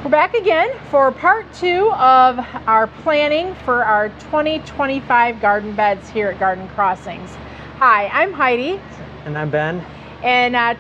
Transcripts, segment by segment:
We're back again for part 2 of our planning for our 2025 garden beds here at Garden Crossings. Hi, I'm Heidi. And I'm Ben. And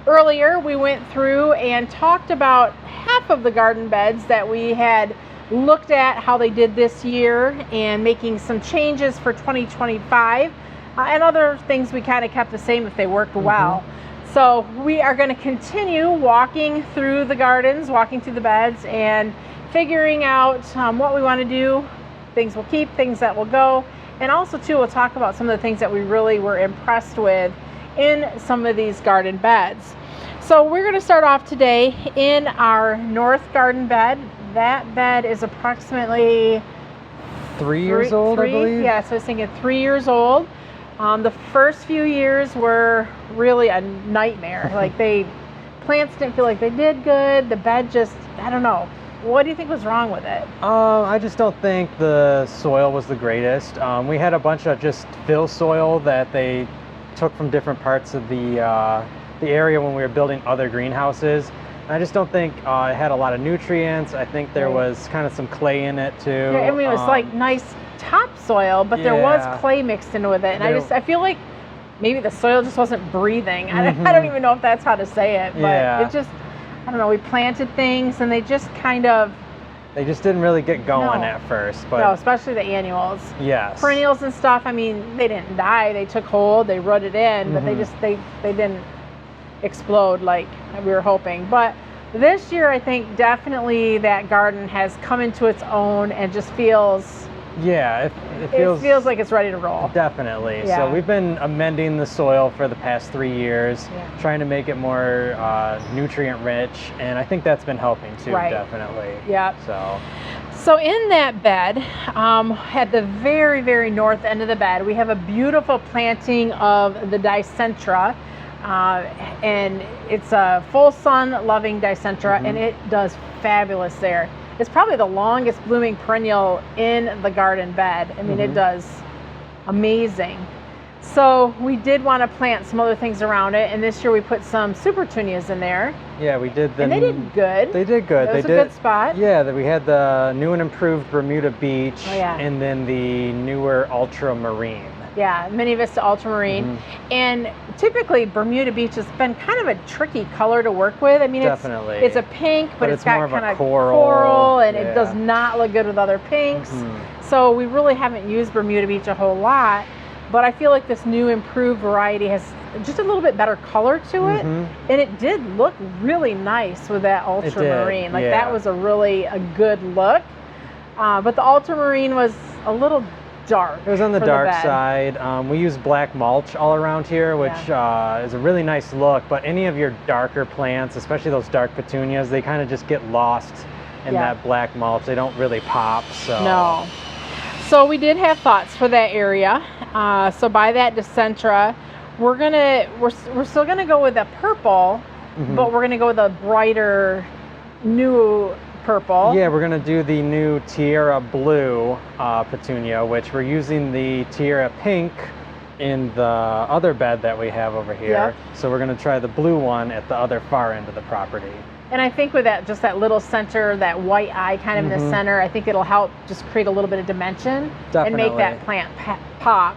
earlier we went through and talked about half of the garden beds that we had looked at how they did this year and making some changes for 2025 and other things we kind of kept the same if they worked well. So we are going to continue walking through the gardens, walking through the beds, and figuring out what we want to do, things we'll keep, things that will go, and also too we'll talk about some of the things that we really were impressed with in some of these garden beds. So we're going to start off today in our north garden bed. That bed is approximately 3 years old, I believe. Yeah, so I was thinking 3 years old. The first few years were really a nightmare. Like plants didn't feel like they did good. The bed just, I don't know. What do you think was wrong with it? I just don't think the soil was the greatest. We had a bunch of just fill soil that they took from different parts of the area when we were building other greenhouses. I just don't think it had a lot of nutrients. I think there was kind of some clay in it too. Yeah, I mean, it was like nice topsoil, but there was clay mixed in with it. And I feel like maybe the soil just wasn't breathing. I don't even know if that's how to say it, but it just, I don't know, we planted things and they just didn't really get going at first. But no, especially the annuals. Yes. Perennials and stuff, I mean, they didn't die. They took hold, they rooted in, but they didn't explode like we were hoping. But this year I think definitely that garden has come into its own and just feels it feels like it's ready to roll. Definitely. So we've been amending the soil for the past 3 years, trying to make it more nutrient rich, and I think that's been helping too. Definitely. So in that bed, at the very, very north end of the bed, we have a beautiful planting of the Dicentra. And it's a full sun loving Dicentra, and it does fabulous there. It's probably the longest blooming perennial in the garden bed. I mean, it does amazing. So we did want to plant some other things around it, and this year we put some super petunias in there. Yeah, we did. And they did good. They did good. It was a good spot. Yeah, we had the new and improved Bermuda Beach, and then the newer Ultramarine. Yeah, Mini Vista Ultramarine. And typically Bermuda Beach has been kind of a tricky color to work with. I mean, it's a pink, but it's got kind of coral, and it does not look good with other pinks. So we really haven't used Bermuda Beach a whole lot, but I feel like this new improved variety has just a little bit better color to it. And it did look really nice with that Ultramarine. Like that was a good look. But the Ultramarine was a little dark. It was on the dark side. We use black mulch all around here, which is a really nice look, but any of your darker plants, especially those dark petunias, they kind of just get lost in that black mulch. They don't really pop. No. So we did have thoughts for that area. So by that Dicentra, we're still gonna go with a purple, but we're gonna go with a brighter new purple. Yeah, we're going to do the new Tierra Blue petunia, which we're using the Tierra Pink in the other bed that we have over here. So we're going to try the blue one at the other far end of the property. And I think with that, just that little center, that white eye kind of in the center, I think it'll help just create a little bit of dimension and make that plant pop.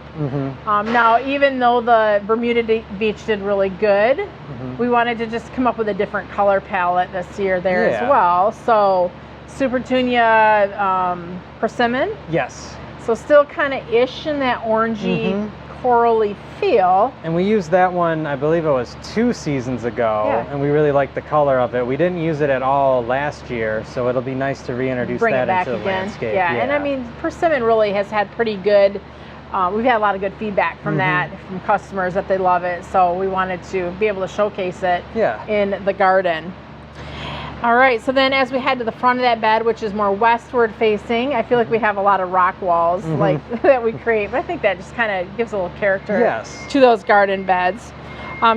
Now, even though the Bermuda Beach did really good, we wanted to just come up with a different color palette this year there as well. So Super Petunia Persimmon. Yes. So still kind of ish in that orangey, corally feel. And we used that one, I believe it was 2 seasons ago, and we really liked the color of it. We didn't use it at all last year, so it'll be nice to reintroduce that into the landscape. And I mean, Persimmon really has had pretty good, we've had a lot of good feedback from that, from customers that they love it, so we wanted to be able to showcase it in the garden. All right, so then as we head to the front of that bed, which is more westward facing, I feel like we have a lot of rock walls like that we create, but I think that just kind of gives a little character to those garden beds.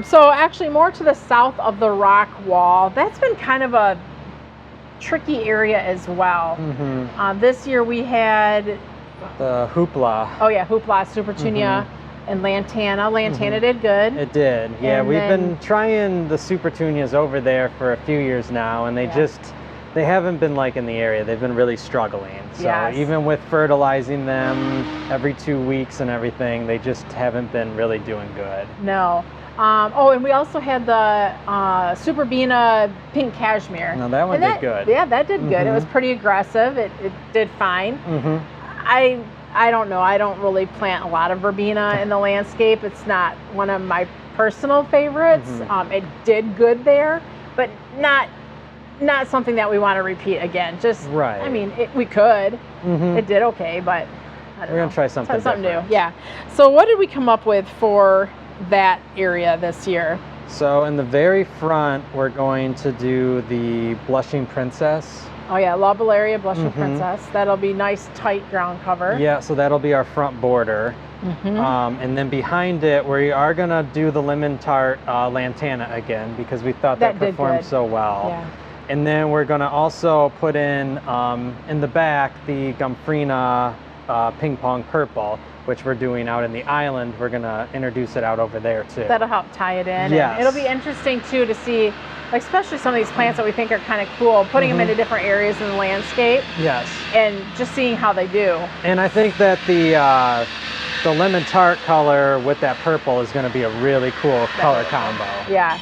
So actually more to the south of the rock wall, that's been kind of a tricky area as well. This year we had the Hoopla. Oh yeah, Hoopla, Super Petunia. And Lantana. Lantana did good. It did. Yeah, we've been trying the Super Petunias over there for a few years now, and they they haven't been liking the area. They've been really struggling. So even with fertilizing them every 2 weeks and everything, they just haven't been really doing good. No. Oh, and we also had the Super Bina Pink Cashmere. No, that one did good. Yeah, that did good. It was pretty aggressive. It did fine. I don't know. I don't really plant a lot of verbena in the landscape. It's not one of my personal favorites. It did good there, but not something that we want to repeat again. Just I mean, we could. It did okay, but I don't know. We're gonna try something new. Yeah. So what did we come up with for that area this year? So in the very front, we're going to do the Blushing Princess. Oh yeah, Lobellaria Blushing Princess. That'll be nice, tight ground cover. Yeah, so that'll be our front border. And then behind it, we are gonna do the Lemon Tart Lantana again, because we thought that performed so well. Yeah. And then we're gonna also put in the back, the Gomphrena Ping Pong Purple, which we're doing out in the island. We're gonna introduce it out over there too. That'll help tie it in. Yes. And it'll be interesting too to see, like, especially some of these plants that we think are kind of cool, putting them into different areas in the landscape. Yes. And just seeing how they do. And I think that the Lemon Tart color with that purple is gonna be a really cool color combo. Yeah.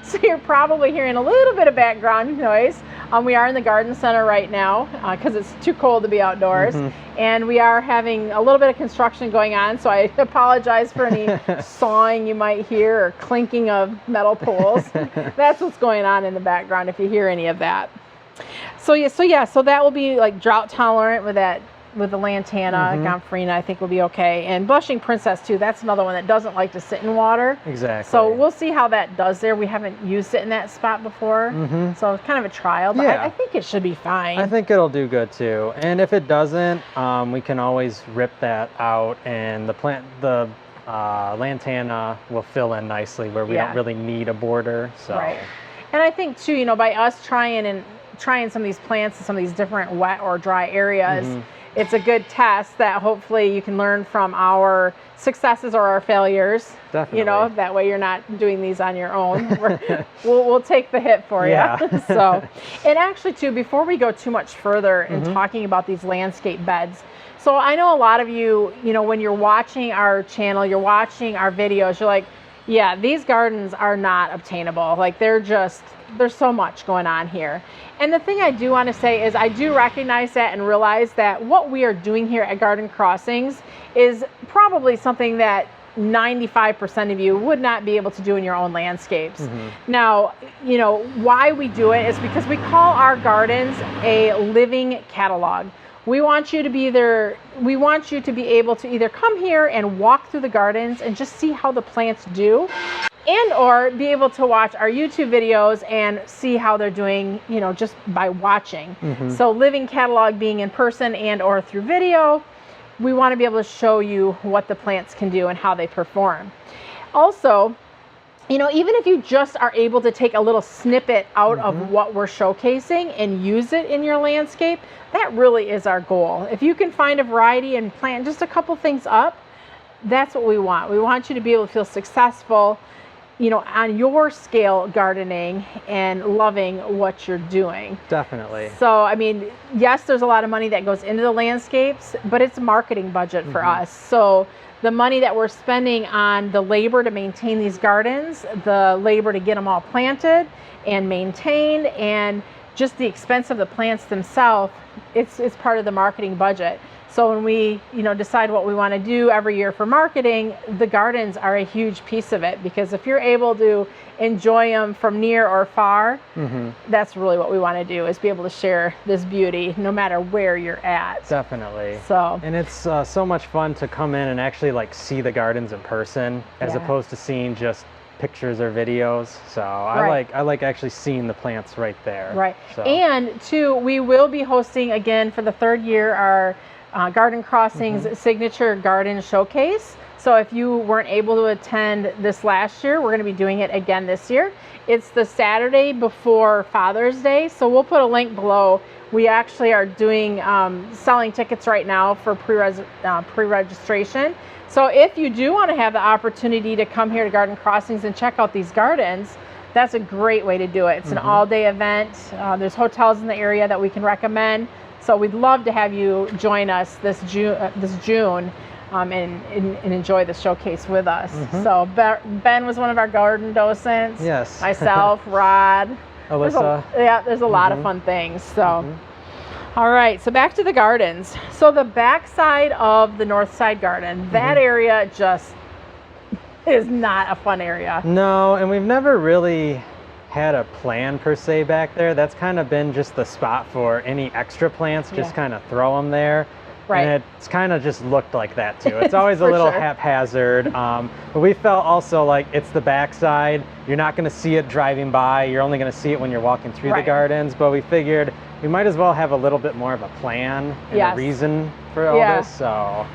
So you're probably hearing a little bit of background noise. We are in the garden center right now because it's too cold to be outdoors. And we are having a little bit of construction going on, so I apologize for any sawing you might hear or clinking of metal poles. That's what's going on in the background if you hear any of that. So so that will be like drought tolerant with the Lantana, Gomphrena, I think will be okay. And Blushing Princess too, that's another one that doesn't like to sit in water. Exactly. So we'll see how that does there. We haven't used it in that spot before. So it's kind of a trial, but I think it should be fine. I think it'll do good too. And if it doesn't, we can always rip that out, and the Lantana will fill in nicely where we don't really need a border. So. Right. And I think too, by us trying some of these plants in some of these different wet or dry areas, it's a good test that hopefully you can learn from our successes or our failures. Definitely. That way you're not doing these on your own. We'll take the hit for you. So, and actually too, before we go too much further in talking about these landscape beds, so I know a lot of you, when you're watching our channel, you're watching our videos, you're like, yeah, these gardens are not obtainable. Like there's so much going on here. And the thing I do want to say is I do recognize that and realize that what we are doing here at Garden Crossings is probably something that 95% of you would not be able to do in your own landscapes. Now, why we do it is because we call our gardens a living catalog. We want you to be able to either come here and walk through the gardens and just see how the plants do, and or be able to watch our YouTube videos and see how they're doing, just by watching. So living catalog being in person and or through video, we want to be able to show you what the plants can do and how they perform. Also, even if you just are able to take a little snippet out of what we're showcasing and use it in your landscape, that really is our goal. If you can find a variety and plant just a couple things up, that's what we want. We want you to be able to feel successful, on your scale gardening and loving what you're doing. Definitely. So, I mean, yes, there's a lot of money that goes into the landscapes, but it's a marketing budget for us. So the money that we're spending on the labor to maintain these gardens, the labor to get them all planted and maintained, and just the expense of the plants themselves, it's part of the marketing budget. So when we, decide what we want to do every year for marketing, the gardens are a huge piece of it, because if you're able to enjoy them from near or far, that's really what we want to do, is be able to share this beauty no matter where you're at. Definitely. So, and it's so much fun to come in and actually see the gardens in person, as opposed to seeing just pictures or videos. So I like actually seeing the plants right there. Right. So. And two, we will be hosting again for the third year our Garden Crossings Signature Garden Showcase. So if you weren't able to attend this last year, we're going to be doing it again this year. It's the Saturday before Father's Day, so we'll put a link below. We actually are doing selling tickets right now for pre-registration. So if you do want to have the opportunity to come here to Garden Crossings and check out these gardens, that's a great way to do it. It's an all-day event. There's hotels in the area that we can recommend. So we'd love to have you join us this June and enjoy the showcase with us. So Ben was one of our garden docents. Yes. Myself, Rod. Alyssa. There's a lot of fun things. So, all right. So back to the gardens. So the back side of the north side garden, that area just is not a fun area. No, and we've never really had a plan per se back there. That's kind of been just the spot for any extra plants, just kind of throw them there. Right. And it's kind of just looked like that too. It's always a little haphazard. But we felt also like it's the backside. You're not going to see it driving by. You're only going to see it when you're walking through the gardens. But we figured we might as well have a little bit more of a plan and a reason for all this. So.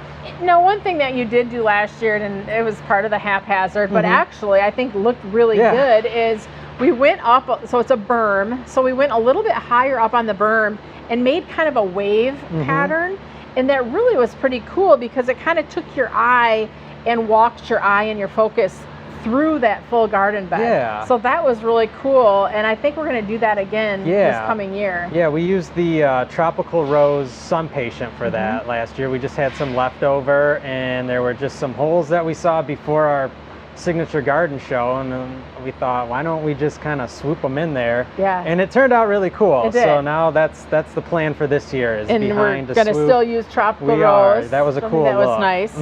Now, one thing that you did do last year, and it was part of the haphazard, but actually I think looked really good, is we went up, so it's a berm, so we went a little bit higher up on the berm and made kind of a wave pattern. And that really was pretty cool because it kind of took your eye and walked your eye and your focus through that full garden bed. Yeah. So that was really cool. And I think we're going to do that again this coming year. Yeah, we used the Tropical Rose Sun Patient for that last year. We just had some left over, and there were just some holes that we saw before our signature garden show, and we thought, why don't we just kind of swoop them in there? Yeah. And it turned out really cool. It did. So now that's the plan for this year, is and behind we're the going to still use Tropical we Rose. Are. That was a cool that look. was nice.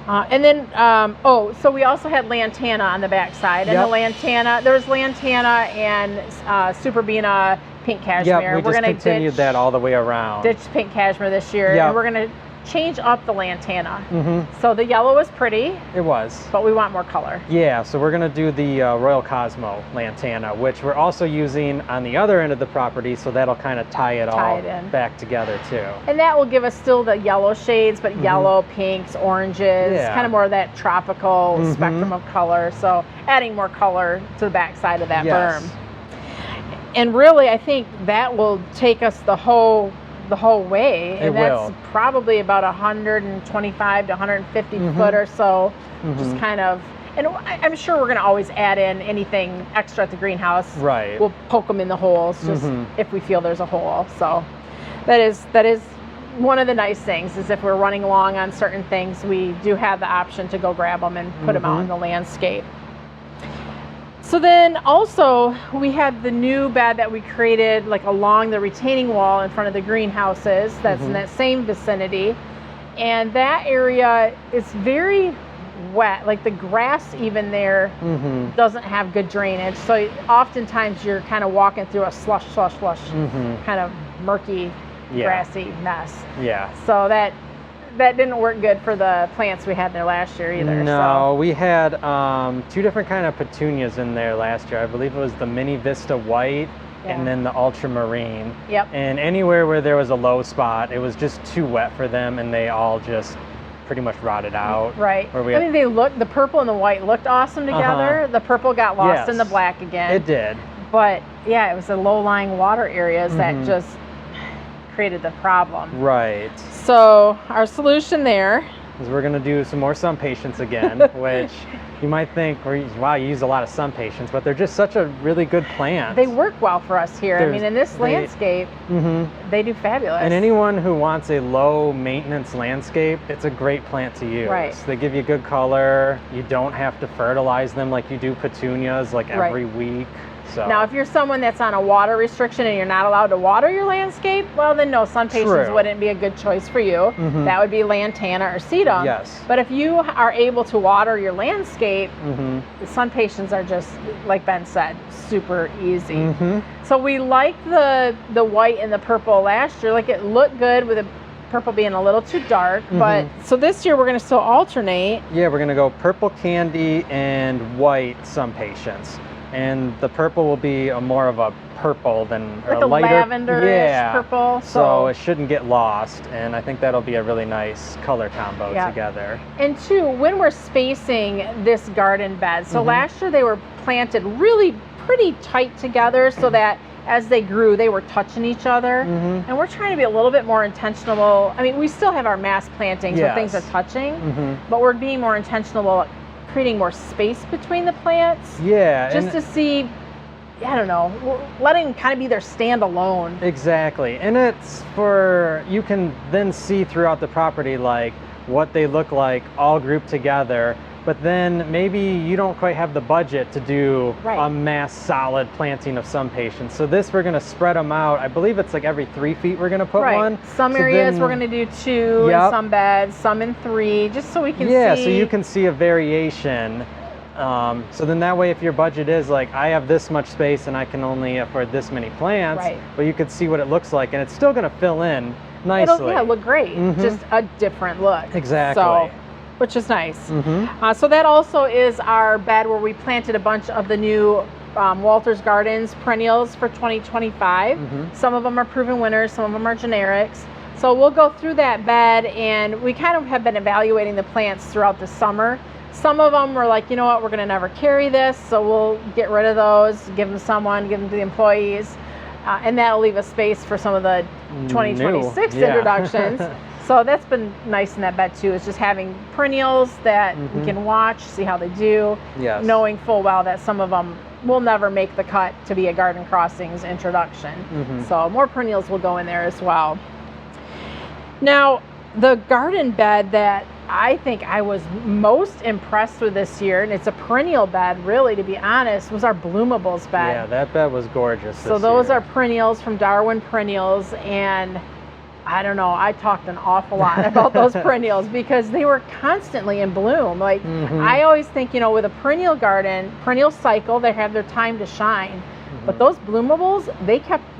And then, so we also had lantana on the back side. And the lantana, there was lantana and Superbena pink cashmere. Yeah, we just continued that all the way around. Ditch pink cashmere this year. And we're going to change up the lantana. So the yellow was pretty. It was. But we want more color. Yeah, so we're going to do the Royal Cosmo lantana, which we're also using on the other end of the property, so that'll kind of tie it all back together too. And that will give us still the yellow shades, but yellow, pinks, oranges, kind of more of that tropical spectrum of color. So adding more color to the back side of that berm. And really, I think that will take us the whole way, and that's probably about 125 to 150 foot or so. Just kind of, and I'm sure we're going to always add in anything extra at the greenhouse. Right. We'll poke them in the holes just if we feel there's a hole. So that is one of the nice things, is if we're running along on certain things, we do have the option to go grab them and put them out in the landscape. So then also we had the new bed that we created like along the retaining wall in front of the greenhouses. That's in that same vicinity. And that area is very wet. Like the grass even there doesn't have good drainage. So oftentimes you're kind of walking through a slush, kind of murky, grassy mess. Yeah. So that didn't work good for the plants we had there last year either. No, we had 2 different kind of petunias in there last year. I believe it was the Mini Vista White and then the Ultramarine. Yep. And anywhere where there was a low spot, it was just too wet for them, and they all just pretty much rotted out. Right. I mean, the purple and the white looked awesome together. The purple got lost in the black again. It did. But yeah, it was the low-lying water areas that just created the problem. Right. So our solution there is we're going to do some more sun patients again, which you might think, wow, you use a lot of sun patients, but they're just such a really good plant. They work well for us here. I mean, in this landscape, they do fabulous. And anyone who wants a low maintenance landscape, it's a great plant to use. Right. They give you good color. You don't have to fertilize them like you do petunias like every week. So. Now, if you're someone that's on a water restriction and you're not allowed to water your landscape, well, then no, sun patients wouldn't be a good choice for you. That would be lantana or sedum. Yes. But if you are able to water your landscape, the sun patients are just, like Ben said, super easy. So we liked the white and the purple last year. Like, it looked good with the purple being a little too dark. But so this year we're going to still alternate. Yeah, we're going to go purple candy and white sun patients. And the purple will be more of a purple than like a lighter lavender-ish purple. So it shouldn't get lost, and I think that'll be a really nice color combo together. And 2, when we're spacing this garden bed, so last year they were planted really pretty tight together so that as they grew, they were touching each other. And we're trying to be a little bit more intentional. I mean, we still have our mass plantings where things are touching, but we're being more intentional about creating more space between the plants. Yeah. Just to see I don't know, letting kind of be their standalone. Exactly. And it's for, you can then see throughout the property like what they look like all grouped together. But then maybe you don't quite have the budget to do a mass solid planting of some patients. So this, we're going to spread them out. I believe it's like every 3 feet we're going to put one. Some areas we're going to do 2 in some beds, some in 3, just so we can see. Yeah, so you can see a variation. So then that way, if your budget is like, I have this much space and I can only afford this many plants, but you could see what it looks like, and it's still going to fill in nicely. It'll look great, just a different look. Exactly. So, which is nice. So that also is our bed where we planted a bunch of the new Walters Gardens perennials for 2025. Some of them are proven winners, some of them are generics. So we'll go through that bed, and we kind of have been evaluating the plants throughout the summer. Some of them were like, you know what, we're going to never carry this, so we'll get rid of those, give them someone, give them to the employees, and that'll leave a space for some of the 2026 introductions. So that's been nice in that bed too, is just having perennials that we can watch, see how they do, knowing full well that some of them will never make the cut to be a Garden Crossings introduction. So more perennials will go in there as well. Now, the garden bed that I think I was most impressed with this year, and it's a perennial bed really, to be honest, was our Bloomables bed. Yeah, that bed was gorgeous this So those year. are perennials from Darwin Perennials, and I don't know, I talked an awful lot about those perennials because they were constantly in bloom. Like I always think, you know, with a perennial garden, perennial cycle, they have their time to shine. But those Bloomables,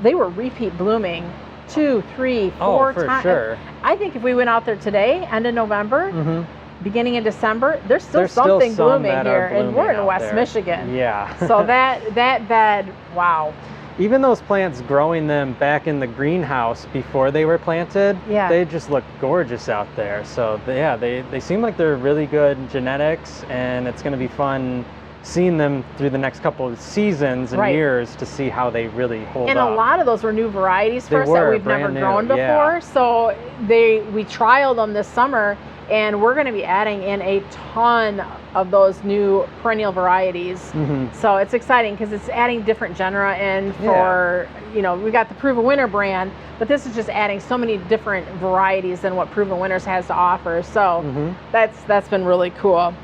they were repeat blooming 2, 3, 4 times. Sure. I think if we went out there today, end of November, beginning of December, there's still something blooming here, and we're in West Michigan. Yeah. So that bed, wow. Even those plants, growing them back in the greenhouse before they were planted, they just look gorgeous out there. So yeah, they seem like they're really good genetics, and it's going to be fun seeing them through the next couple of seasons and years to see how they really hold up. And a lot of those were new varieties for us that we've never grown before. So we trialed them this summer, and we're going to be adding in a ton of those new perennial varieties. So it's exciting because it's adding different genera in for, you know, we got the Proven Winner brand, but this is just adding so many different varieties than what Proven Winners has to offer. So that's been really cool.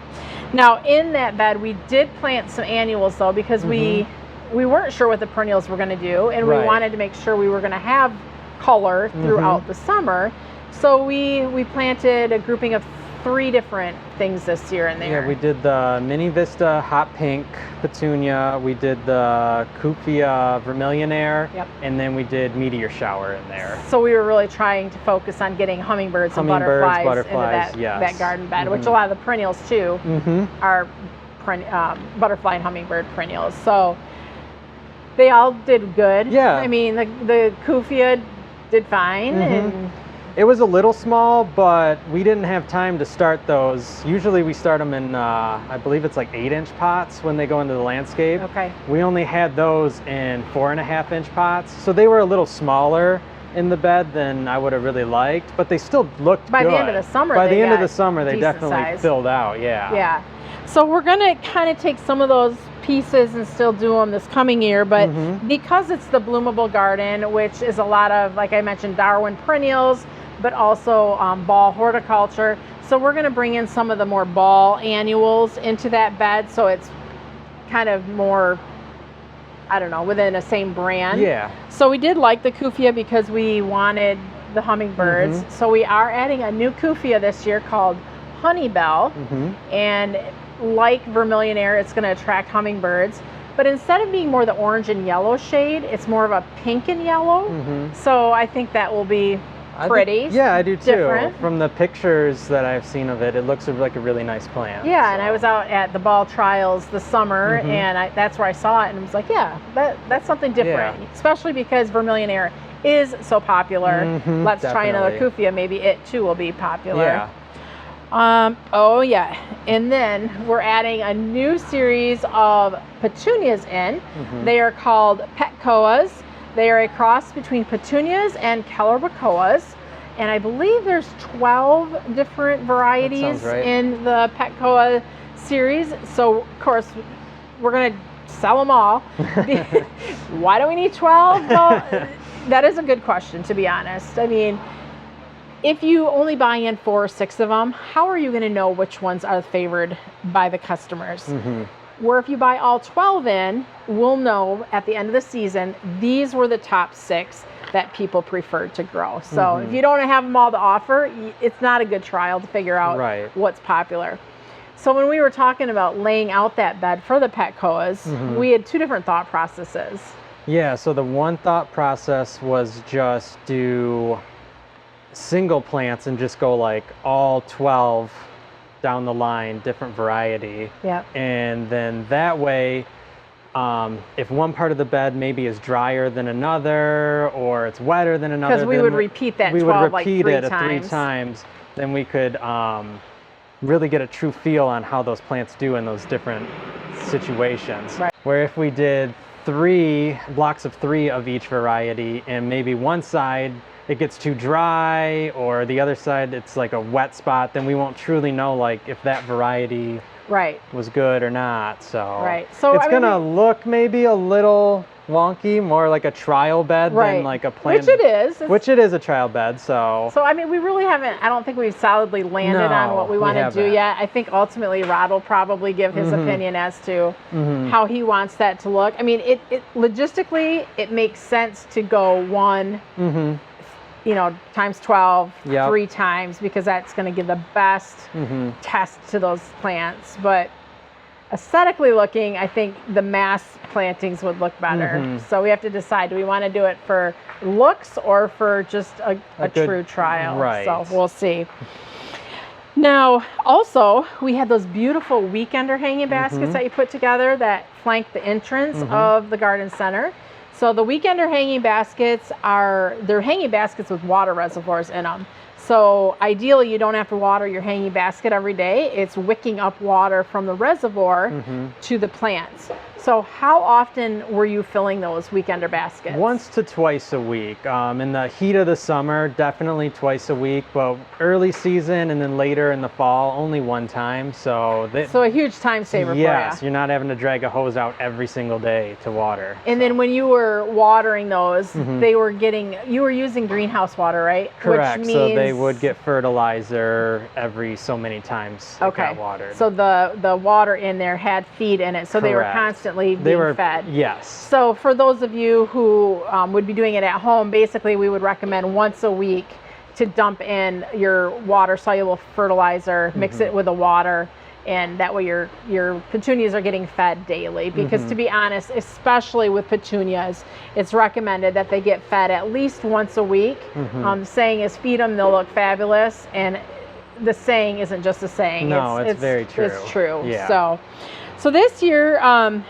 Now in that bed, we did plant some annuals though, because we weren't sure what the perennials were going to do, and we wanted to make sure we were going to have color throughout the summer. So we planted a grouping of 3 different things this year in there. Yeah, we did the Mini Vista Hot Pink Petunia, we did the Kufia Vermillionaire, and then we did Meteor Shower in there. So we were really trying to focus on getting hummingbirds and butterflies into that garden bed, which a lot of the perennials too are butterfly and hummingbird perennials. So they all did good. Yeah. I mean, the Kufia did fine. And it was a little small, but we didn't have time to start those. Usually we start them in, I believe it's like 8-inch pots when they go into the landscape. Okay. We only had those in 4.5-inch pots. So they were a little smaller in the bed than I would have really liked, but they still looked good. By the end of the summer, they definitely filled out, Yeah. So we're gonna kind of take some of those pieces and still do them this coming year, but because it's the Bloomable garden, which is a lot of, like I mentioned, Darwin perennials, but also ball horticulture. So we're going to bring in some of the more ball annuals into that bed, so it's kind of more, I don't know, within the same brand. Yeah. So we did like the Kufia because we wanted the hummingbirds. So we are adding a new Kufia this year called Honeybell, and like Vermillionaire, it's going to attract hummingbirds. But instead of being more the orange and yellow shade, it's more of a pink and yellow. So I think that will be pretty. Yeah, I do too. Different. From the pictures that I've seen of it, it looks like a really nice plant. Yeah, and I was out at the ball trials this summer, and that's where I saw it, and I was like, yeah, that's something different, especially because Vermillionaire is so popular. Let's try another Kufia. Maybe it too will be popular. Yeah. Oh yeah, and then we're adding a new series of petunias in. They are called Petcoas. They are a cross between petunias and Kellerbacoas, and I believe there's 12 different varieties in the Petcoa series. So of course we're going to sell them all. Why do we need 12? Well, that is a good question, to be honest. I mean, if you only buy in 4 or 6 of them, how are you going to know which ones are favored by the customers? Where if you buy all 12 in, we'll know at the end of the season, these were the top 6 that people preferred to grow. So if you don't have them all to offer, it's not a good trial to figure out what's popular. So when we were talking about laying out that bed for the Petcoas, we had 2 different thought processes. Yeah, so the one thought process was just do single plants and just go like all 12 down the line, different variety. Yeah. And then that way, if one part of the bed maybe is drier than another or it's wetter than another, because we would repeat that 12 like 3 times. 3 times, then we could really get a true feel on how those plants do in those different situations. Right. Where if we did 3 blocks of 3 of each variety and maybe one side it gets too dry or the other side it's like a wet spot, then we won't truly know like if that variety was good or not. So it's gonna look maybe a little wonky, more like a trial bed than like a plan. Which it is. Which it is a trial bed. So I mean, we really haven't, I don't think we've solidly landed on what we want to do yet. I think ultimately Rod will probably give his opinion as to how he wants that to look. I mean, it logistically, it makes sense to go 1, you know, times 12, 3 times, because that's going to give the best test to those plants. But aesthetically looking, I think the mass plantings would look better. So we have to decide, do we want to do it for looks or for just a good, true trial? So we'll see. Now, also, we had those beautiful weekender hanging baskets that you put together that flank the entrance of the garden center. So the weekender hanging baskets they're hanging baskets with water reservoirs in them. So ideally, you don't have to water your hanging basket every day. It's wicking up water from the reservoir to the plants. So how often were you filling those weekender baskets? Once to twice a week. In the heat of the summer, definitely twice a week, but early season and then later in the fall, only 1 time. So a huge time saver for you. Yes, you're not having to drag a hose out every single day to water. And then when you were watering those, you were using greenhouse water, right? Correct. Which means so they would get fertilizer every so many times it got watered. So the water in there had feed in it, so they were constantly being fed. Yes. So for those of you who would be doing it at home, basically we would recommend once a week to dump in your water soluble fertilizer, mix it with the water, and that way your petunias are getting fed daily. Because to be honest, especially with petunias, it's recommended that they get fed at least once a week. The saying is, feed them, they'll look fabulous. And the saying isn't just a saying. No, it's very true. It's true. Yeah. So this year,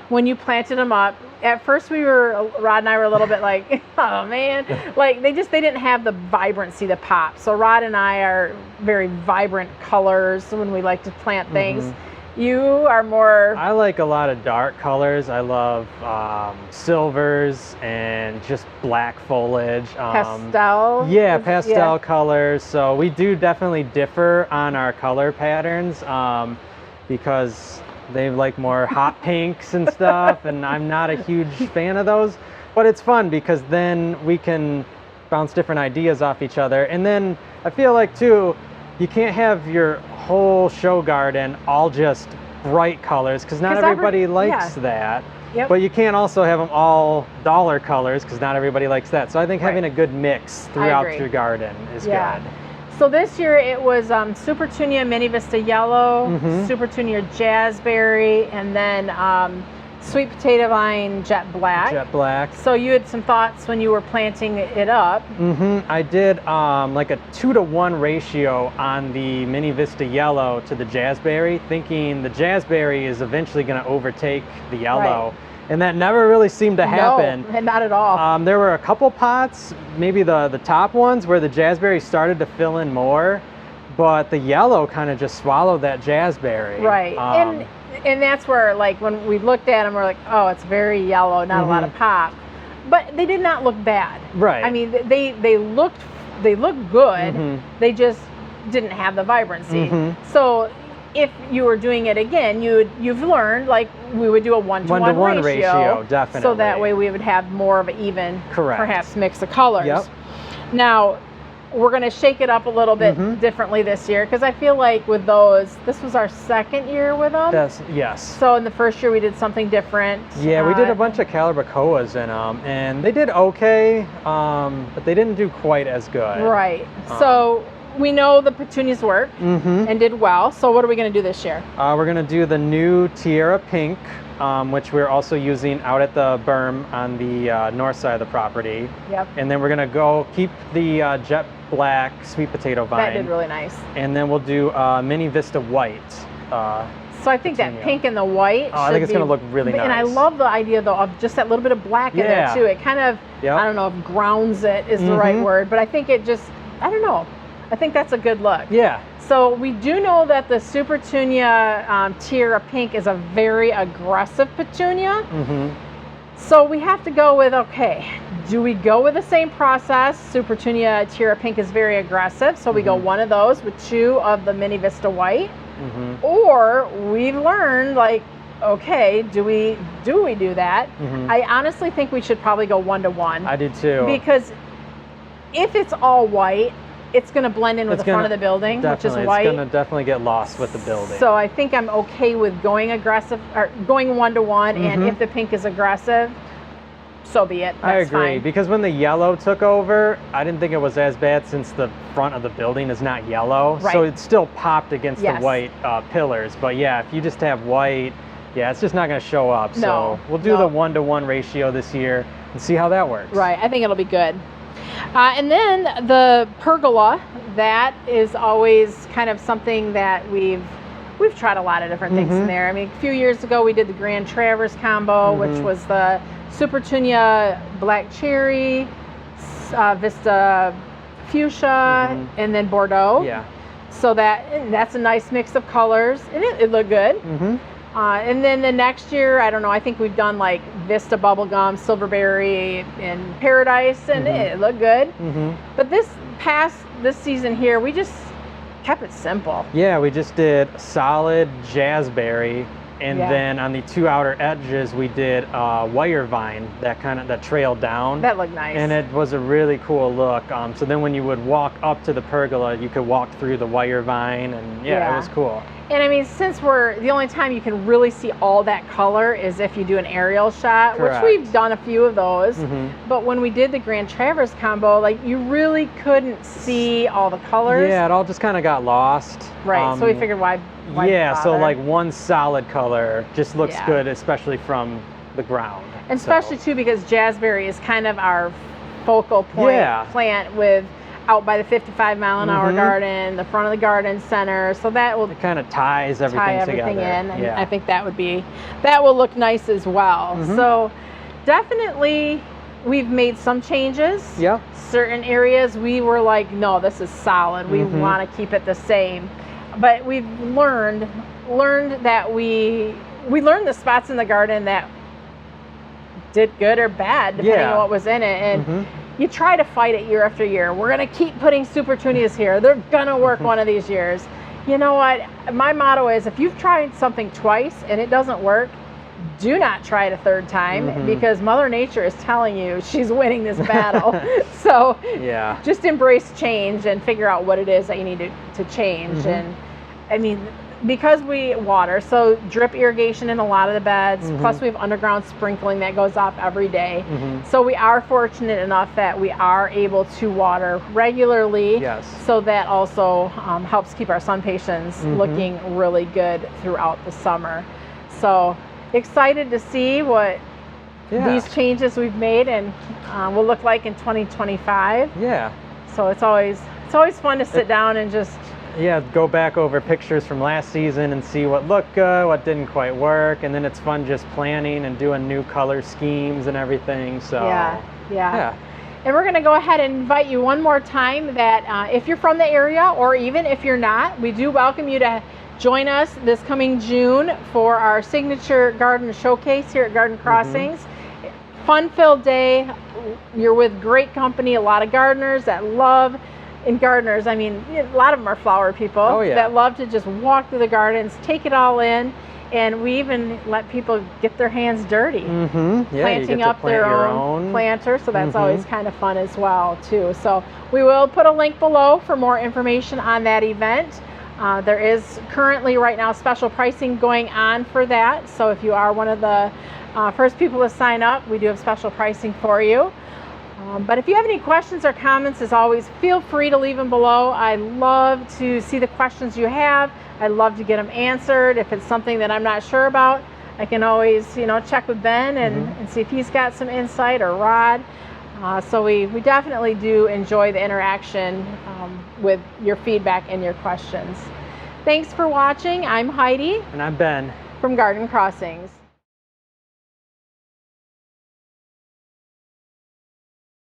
when you planted them up, at first Rod and I were a little bit like, oh man, like they didn't have the vibrancy, the pop. So Rod and I are very vibrant colors when we like to plant things. You are more... I like a lot of dark colors. I love silvers and just black foliage. Pastel? Yeah, pastel colors. So we do definitely differ on our color patterns because they like more hot pinks and stuff, and I'm not a huge fan of those. But it's fun because then we can bounce different ideas off each other. And then I feel like too, you can't have your whole show garden all just bright colors because not everybody likes that. But you can't also have them all dollar colors because not everybody likes that. So I think having a good mix throughout your garden is good. So this year it was Supertunia Mini Vista Yellow, Supertunia Jazzberry, and then Sweet Potato Vine Jet Black. Jet Black. So you had some thoughts when you were planting it up. I did like a 2-to-1 ratio on the Mini Vista Yellow to the Jazzberry, thinking the Jazzberry is eventually going to overtake the yellow. And that never really seemed to happen. No, not at all. There were a couple pots, maybe the top ones, where the Jazzberry started to fill in more, but the yellow kind of just swallowed that Jazzberry. Right. And that's where, like, when we looked at them, we're like, oh, it's very yellow, not a lot of pop. But they did not look bad. Right. I mean, they looked good. They just didn't have the vibrancy. So if you were doing it again, you've learned, like we would do a 1-to-1 ratio, definitely. So that way we would have more of an even, perhaps, mix of colors. Yep. Now, we're going to shake it up a little bit differently this year, because I feel like with those, this was our second year with them. Yes. So in the first year we did something different. Yeah, we did a bunch of Calabacoas in them, and they did okay, but they didn't do quite as good. Right. So we know the petunias work and did well. So what are we going to do this year? We're going to do the new Tierra Pink, which we're also using out at the berm on the north side of the property. Yep. And then we're going to go keep the jet black sweet potato vine. That did really nice. And then we'll do Mini Vista White. So I think that pink and the white I think it's going to look really nice. And I love the idea, though, of just that little bit of black in there, too. It kind of, I don't know if grounds it is the right word, but I think it just, I don't know. I think that's a good look. Yeah. So we do know that the Super Petunia Tierra Pink is a very aggressive petunia. So we have to go with, okay, do we go with the same process? Super Petunia Tierra Pink is very aggressive, so we go one of those with 2 of the Mini Vista White. Or we've learned, like, okay, do we do that? I honestly think we should probably go 1-to-1. I do too. Because if it's all white, it's going to blend in with the front of the building, which is white. It's going to definitely get lost with the building. So I think I'm okay with going aggressive, or going 1-to-1, and if the pink is aggressive, so be it. That's I agree, fine. because when the yellow took over, I didn't think it was as bad since the front of the building is not yellow. Right. So it still popped against the white pillars. But yeah, if you just have white, it's just not going to show up. So we'll do the 1-to-1 ratio this year and see how that works. Right, I think it'll be good. And then the pergola, that is always kind of something that we've tried a lot of different things in there. I mean, a few years ago we did the Grand Traverse combo, which was the Super Petunia Black Cherry, Vista Fuchsia, and then Bordeaux. Yeah. So that's a nice mix of colors, and it looked good. And then the next year, I don't know, I think we've done like Vista Bubblegum, Silverberry, and Paradise, and it looked good. But this season here, we just kept it simple. Yeah, we just did solid Jazzberry, and then on the 2 outer edges, we did wire vine that trailed down. That looked nice. And it was a really cool look. So then when you would walk up to the pergola, you could walk through the wire vine, and it was cool. And I mean, since the only time you can really see all that color is if you do an aerial shot, which we've done a few of those. But when we did the Grand Traverse combo, like, you really couldn't see all the colors. Yeah, it all just kind of got lost. Right, so we figured why so like one solid color just looks good, especially from the ground. And especially too, because Jazzberry is kind of our focal point plant with out by the 55-mile-an-hour garden, the front of the garden center, so that will kind of ties everything together. In, and I think that will look nice as well. So definitely we've made some changes. Certain areas we were like, no, this is solid. We want to keep it the same. But we've learned that we learned the spots in the garden that did good or bad depending on what was in it, and you try to fight it year after year. We're going to keep putting Super Petunias here. They're going to work one of these years. You know what? My motto is, if you've tried something twice and it doesn't work, do not try it a third time, because Mother Nature is telling you she's winning this battle. So just embrace change and figure out what it is that you need to change. And I mean, because we water, so drip irrigation in a lot of the beds, plus we have underground sprinkling that goes off every day. So we are fortunate enough that we are able to water regularly. So that also helps keep our sun patients looking really good throughout the summer. So excited to see what these changes we've made and will look like in 2025. So it's always fun to sit down and just go back over pictures from last season and see what looked good, what didn't quite work, and then it's fun just planning and doing new color schemes and everything. So and we're going to go ahead and invite you one more time that if you're from the area, or even if you're not, we do welcome you to join us this coming June for our signature garden showcase here at Garden Crossings. Fun-filled day. You're with great company, a lot of gardeners that love and gardeners, I mean, a lot of them are flower people that love to just walk through the gardens, take it all in. And we even let people get their hands dirty, planting up their own planter. So that's always kind of fun as well, too. So we will put a link below for more information on that event. There is currently right now special pricing going on for that. So if you are one of the first people to sign up, we do have special pricing for you. But if you have any questions or comments, as always, feel free to leave them below. I love to see the questions you have. I love to get them answered. If it's something that I'm not sure about, I can always, check with Ben and see if he's got some insight, or Rod. So we definitely do enjoy the interaction with your feedback and your questions. Thanks for watching. I'm Heidi. And I'm Ben from Garden Crossings.